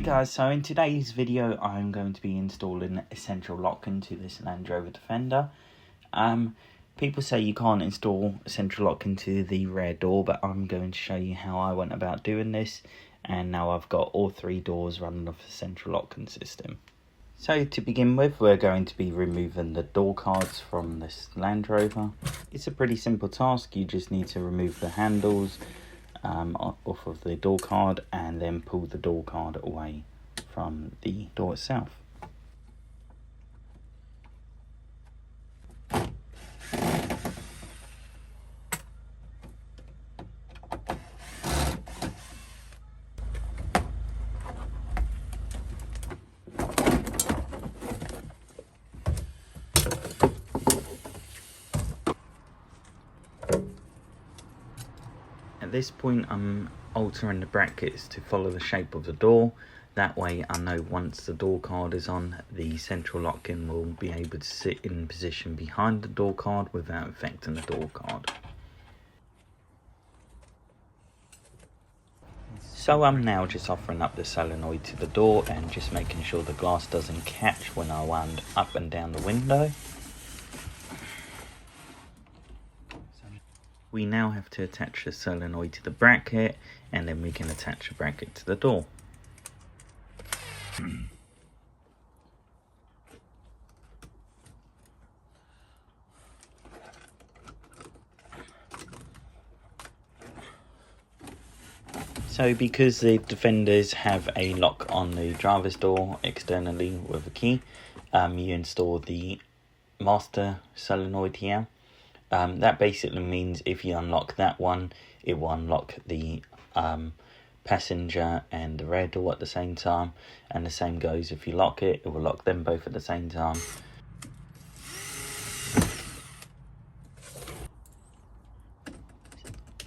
guys, so in today's video I'm going to be installing a central lock into this Land Rover Defender. People say you can't install a central lock into the rear door, but I'm going to show you how I went about doing this, and now I've got all three doors running off the central locking system. So to begin with, we're going to be removing the door cards from this Land Rover. It's a pretty simple task. You just need to remove the handles off of the door card and then pull the door card away from the door itself. At this point I'm altering the brackets to follow the shape of the door. That way I know once the door card is on, the central lock-in will be able to sit in position behind the door card without affecting the door card. So I'm now just offering up the solenoid to the door and just making sure the glass doesn't catch when I wind up and down the window. We now have to attach the solenoid to the bracket, and then we can attach the bracket to the door. So because the Defenders have a lock on the driver's door externally with a key, you install the master solenoid here. That basically means if you unlock that one, it will unlock the passenger and the rear door at the same time, and the same goes if you lock it, it will lock them both at the same time.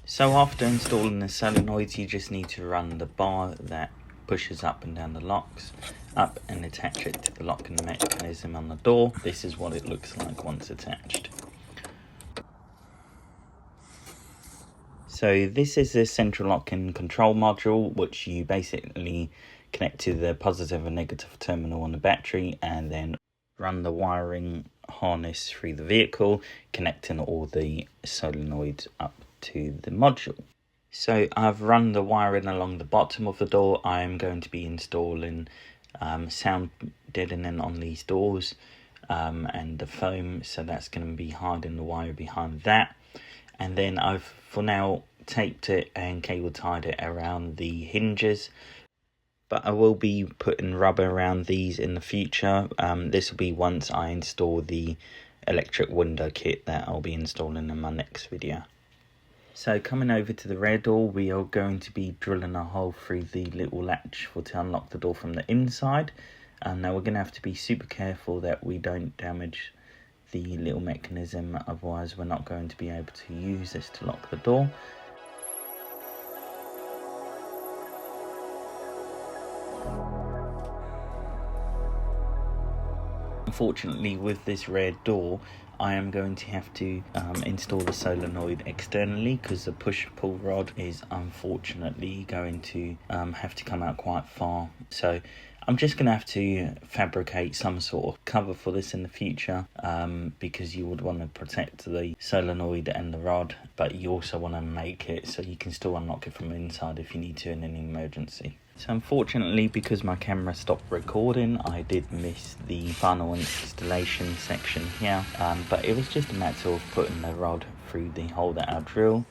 So after installing the solenoids, you just need to run the bar that pushes up and down the locks up and attach it to the locking mechanism on the door. This is what it looks like once attached. So this is the central lock-in control module, which you basically connect to the positive and negative terminal on the battery and then run the wiring harness through the vehicle, connecting all the solenoids up to the module. So I've run the wiring along the bottom of the door. I am going to be installing sound deadening on these doors and the foam, so that's going to be hiding the wire behind that. And then I've for now taped it and cable tied it around the hinges, but I will be putting rubber around these in the future. This will be once I install the electric window kit that I'll be installing in my next video. So coming over to the rear door, we are going to be drilling a hole through the little latch to unlock the door from the inside. Now we're going to have to be super careful that we don't damage the little mechanism, otherwise we're not going to be able to use this to lock the door. Unfortunately, with this rear door, I am going to have to install the solenoid externally because the push-pull rod is unfortunately going to have to come out quite far. So I'm just going to have to fabricate some sort of cover for this in the future because you would want to protect the solenoid and the rod, but you also want to make it so you can still unlock it from inside if you need to in an emergency. So unfortunately, because my camera stopped recording, I did miss the final installation section here, but it was just a matter of putting the rod through the hole that I drill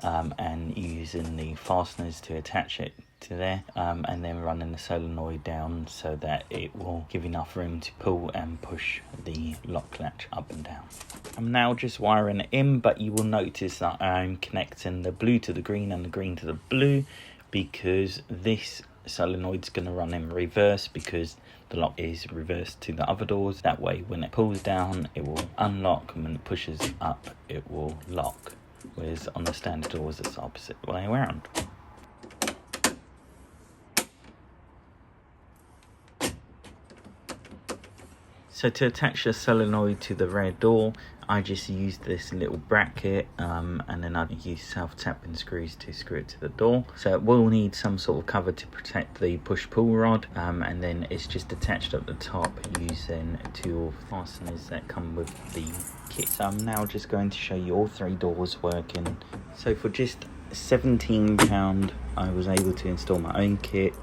and using the fasteners to attach it to there, and then running the solenoid down so that it will give enough room to pull and push the lock latch up and down. I'm now just wiring it in, but you will notice that I'm connecting the blue to the green and the green to the blue because this solenoid's going to run in reverse because the lock is reversed to the other doors. That way when it pulls down it will unlock, and when it pushes up it will lock, whereas on the standard doors it's the opposite way around. So to attach the solenoid to the rear door, I just used this little bracket and then I used self-tapping screws to screw it to the door. So it will need some sort of cover to protect the push-pull rod, and then it's just attached at the top using two fasteners that come with the kit. So I'm now just going to show you all three doors working. So for just £17 I was able to install my own kit.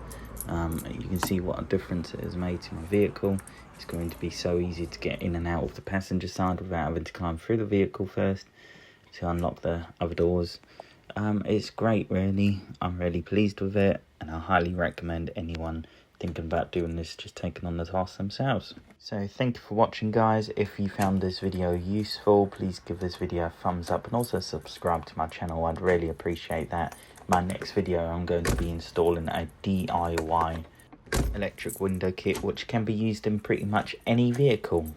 You can see what a difference it has made to my vehicle. It's going to be so easy to get in and out of the passenger side without having to climb through the vehicle first to unlock the other doors. It's great, really. I'm really pleased with it, and I highly recommend anyone thinking about doing this just taking on the task themselves. So thank you for watching, guys. If you found this video useful, please give this video a thumbs up and also subscribe to my channel. I'd really appreciate that. My next video, I'm going to be installing a DIY electric window kit which can be used in pretty much any vehicle.